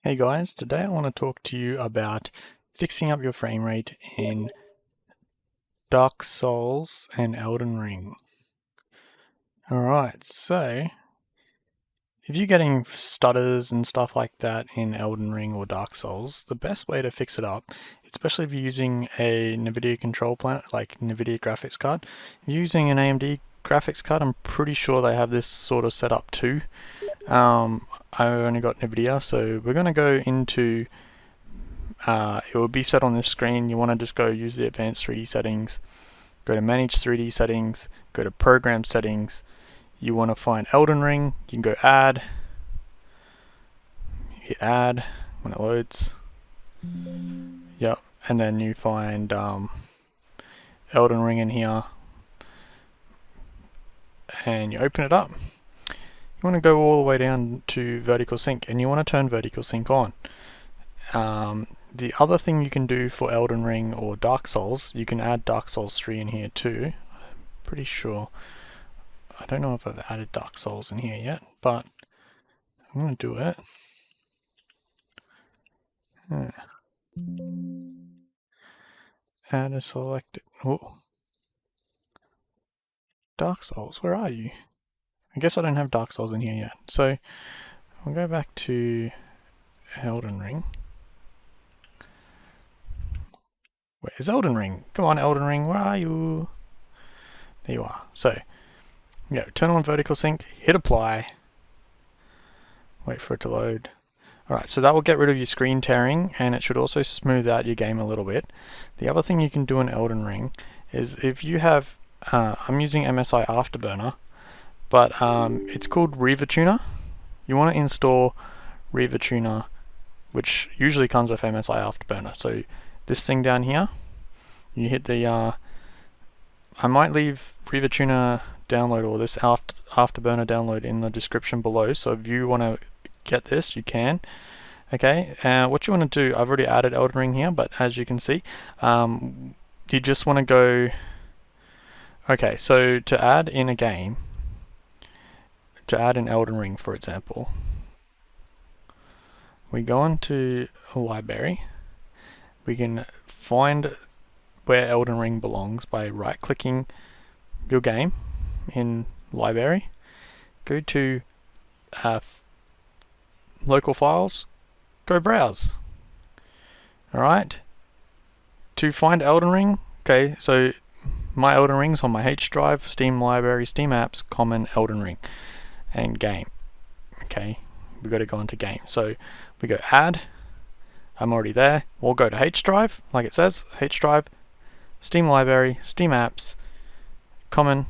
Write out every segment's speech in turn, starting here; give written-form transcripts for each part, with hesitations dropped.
Hey guys, today I want to talk to you about fixing up your frame rate in Dark Souls and Elden Ring. Alright, so if you're getting stutters and stuff like that in Elden Ring or Dark Souls, the best way to fix it up, especially if you're using a NVIDIA control plan, like NVIDIA graphics card, if you're using an AMD graphics card, I'm pretty sure they have this sort of set up too. I only got NVIDIA, so we're going to go into it will be set on this screen. You want to just go use the advanced 3D settings, go to manage 3D settings, go to program settings. You want to find Elden Ring, you can go add, hit add when it loads. Yep, and then you find Elden Ring in here and you open it up. You want to go all the way down to vertical sync and you want to turn vertical sync on. The other thing you can do for Elden Ring or Dark Souls, you can add Dark Souls 3 in here too. Pretty sure. I don't know if I've added Dark Souls in here yet, but I'm going to do it. Add a selected. Oh. Dark Souls, where are you? I guess I don't have Dark Souls in here yet. So I'll go back to Elden Ring. Where's Elden Ring? Come on, Elden Ring, where are you? There you are. So, yeah, turn on vertical sync, hit apply, wait for it to load. Alright, so that will get rid of your screen tearing, and it should also smooth out your game a little bit. The other thing you can do in Elden Ring is if you have, I'm using MSI Afterburner, but it's called Riva Tuner. You want to install Riva Tuner, which usually comes with MSI Afterburner. So this thing down here, you hit the, I might leave Riva Tuner download or this Afterburner download in the description below, so if you want to get this, you can. Okay, what you want to do, I've already added Elden Ring here, but as you can see, you just want to go, okay, so to add in a game, to add an Elden Ring, for example, we go into a library, we can find where Elden Ring belongs by right-clicking your game in library, go to local files, go browse. Alright, to find Elden Ring, okay, so my Elden Ring's on my H drive, Steam library, Steam apps, common, Elden Ring, and game. Okay, we've got to go into game. So we go add, I'm already there, we'll go to H drive, like it says, H drive, Steam library, Steam apps, common,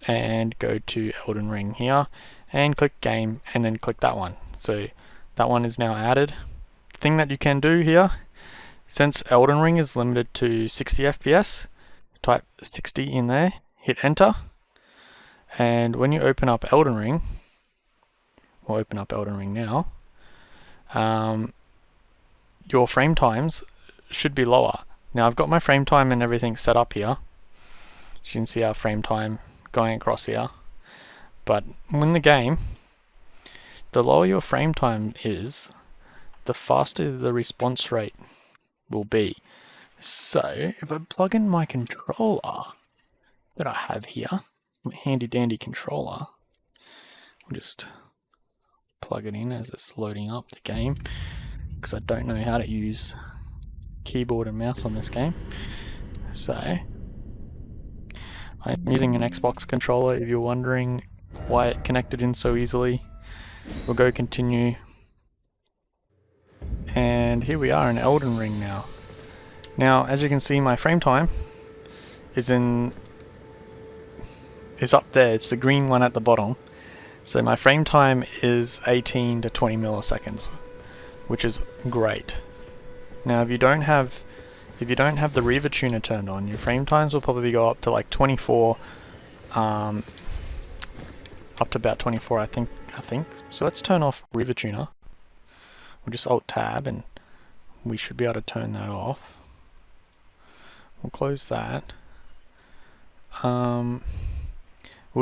and go to Elden Ring here, and click game, and then click that one. So that one is now added. Thing that you can do here, since Elden Ring is limited to 60 FPS, type 60 in there, hit enter, and when you open up Elden Ring, we'll open up Elden Ring now, your frame times should be lower. Now I've got my frame time and everything set up here. You can see our frame time going across here. But in the game, the lower your frame time is, the faster the response rate will be. So if I plug in my controller that I have here, my handy dandy controller, I'll just plug it in as it's loading up the game, because I don't know how to use keyboard and mouse on this game. So I'm using an Xbox controller, if you're wondering why it connected in so easily. We'll go continue, and here we are in Elden Ring now. Now as you can see, my frame time is up there, it's the green one at the bottom. So my frame time is 18 to 20 milliseconds, which is great. Now if you don't have the Riva Tuner turned on, your frame times will probably go up to like 24, up to about 24 I think. So let's turn off Riva Tuner. We'll just Alt Tab and we should be able to turn that off. We'll close that. We'll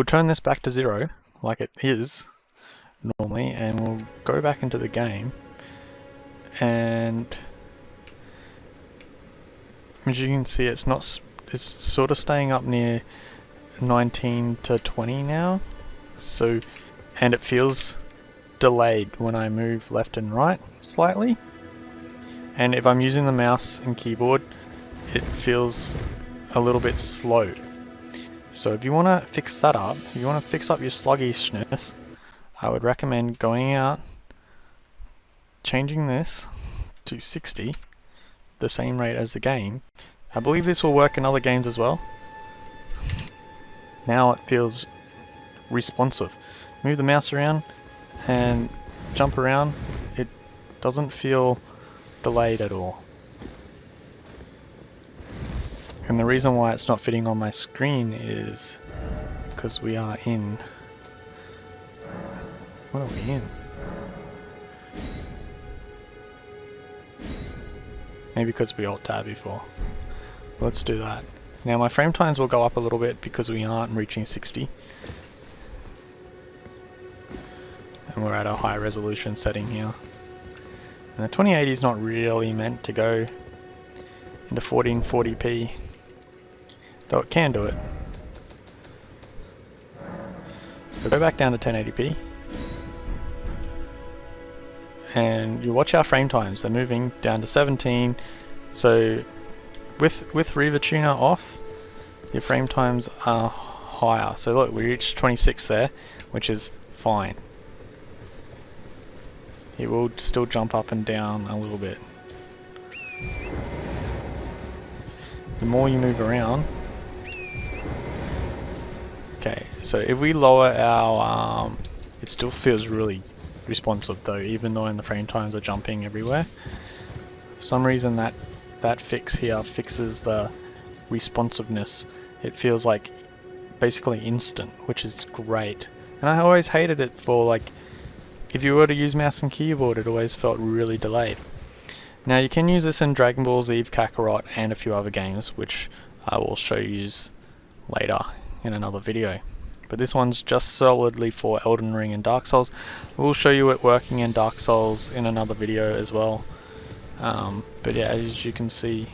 turn this back to 0 like it is normally, and we'll go back into the game. and as you can see, it's sort of staying up near 19 to 20 now. So, and it feels delayed when I move left and right slightly. And if I'm using the mouse and keyboard, it feels a little bit slow. So if you want to fix that up, if you want to fix up your sluggishness, I would recommend going out, changing this to 60, the same rate as the game. I believe this will work in other games as well. Now it feels responsive. Move the mouse around and jump around, it doesn't feel delayed at all. And the reason why it's not fitting on my screen is because we are in... What are we in? Maybe because we Alt-Tab before. Let's do that. Now my frame times will go up a little bit because we aren't reaching 60. And we're at a high resolution setting here. And the 2080 is not really meant to go into 1440p. Though it can do it. So go back down to 1080p. And you watch our frame times, they're moving down to 17. So with Riva Tuner off, your frame times are higher. So look, we reached 26 there, which is fine. It will still jump up and down a little bit. The more you move around... Okay, so if we lower our... it still feels really responsive though, even though the frame times are jumping everywhere. For some reason that fix here fixes the responsiveness. It feels like basically instant, which is great. And I always hated it for, like, if you were to use mouse and keyboard, it always felt really delayed. Now you can use this in Dragon Ball Z, Kakarot, and a few other games, which I will show you later in another video. But this one's just solidly for Elden Ring and Dark Souls. We'll show you it working in Dark Souls in another video as well. But yeah, as you can see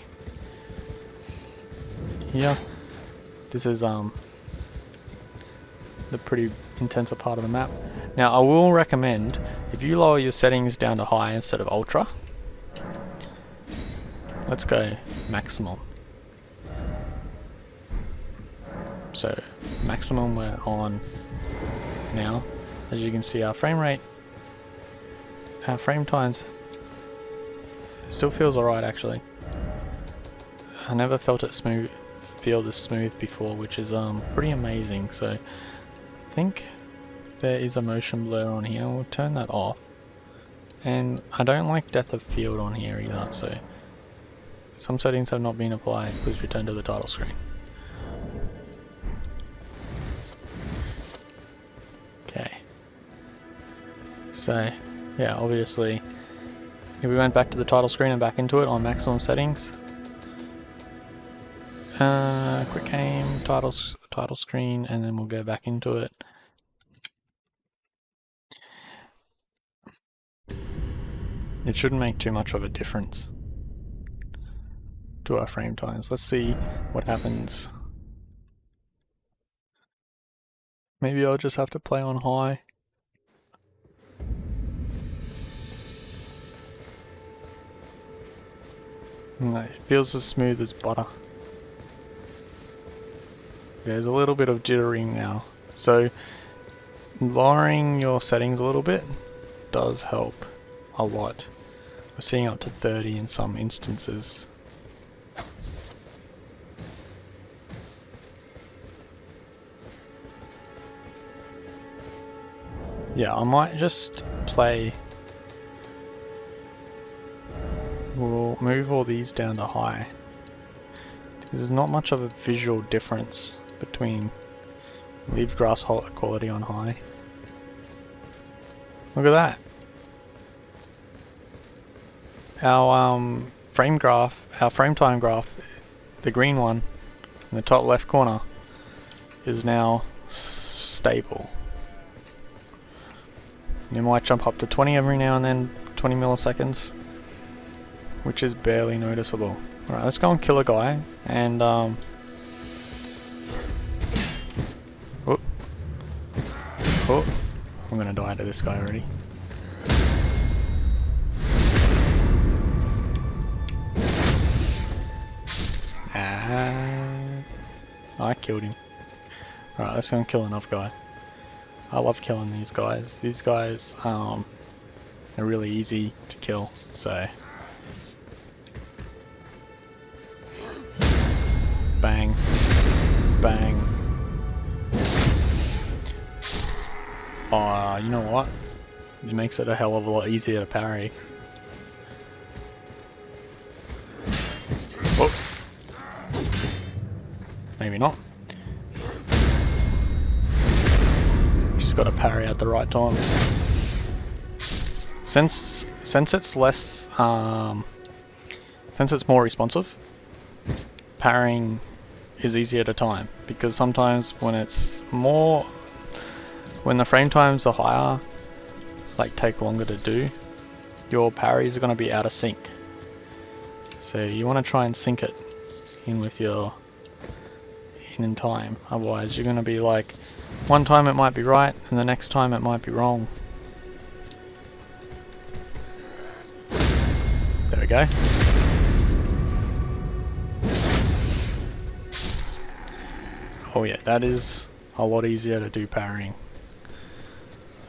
here, this is the pretty intensive part of the map. Now I will recommend, if you lower your settings down to high instead of ultra, let's go maximum. So maximum we're on now. As you can see, our frame rate, our frame times, it still feels alright actually. I never felt it feel this smooth before, which is pretty amazing. So I think there is a motion blur on here. We'll turn that off. And I don't like depth of field on here either, so some settings have not been applied. Please return to the title screen. Okay. So, yeah, obviously, if we went back to the title screen and back into it on maximum settings, quick aim, title screen, and then we'll go back into it. It shouldn't make too much of a difference to our frame times. Let's see what happens. Maybe I'll just have to play on high. No, it feels as smooth as butter. There's a little bit of jittering now. So lowering your settings a little bit does help a lot. We're seeing up to 30 in some instances. Yeah, I might just play. We'll move all these down to high, because there's not much of a visual difference between. Leave grass quality on high. Look at that. Our frame time graph, the green one in the top left corner, is now stable. You might jump up to 20 every now and then, 20 milliseconds, which is barely noticeable. Alright, let's go and kill a guy, and oh, I'm gonna die to this guy already. I killed him. Alright, let's go and kill another guy. I love killing these guys. These guys are really easy to kill, so bang, bang. Oh, you know what? It makes it a hell of a lot easier to parry. Oh. Maybe not. Just got to parry at the right time. Since it's less, since it's more responsive, parrying is easier to time, because sometimes when the frame times are higher, like take longer to do, your parries are going to be out of sync. So you want to try and sync it in with your in time, otherwise you're going to be like, one time it might be right and the next time it might be wrong. There we go. Oh yeah, that is a lot easier to do parrying.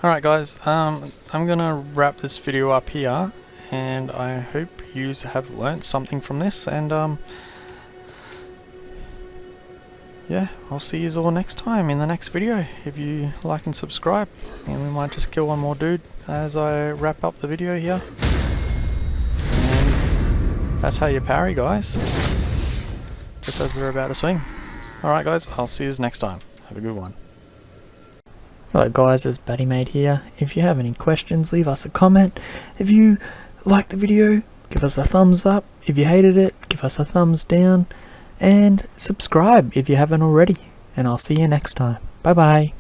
Alright guys, I'm gonna wrap this video up here, and I hope you have learnt something from this, and yeah, I'll see you all next time in the next video. If you like and subscribe, and we might just kill one more dude as I wrap up the video here. And that's how you parry, guys, just as they're about to swing. Alright guys, I'll see you next time. Have a good one. Hello guys, it's BattyMade here. If you have any questions, leave us a comment. If you liked the video, give us a thumbs up. If you hated it, give us a thumbs down. And subscribe if you haven't already. And I'll see you next time. Bye bye.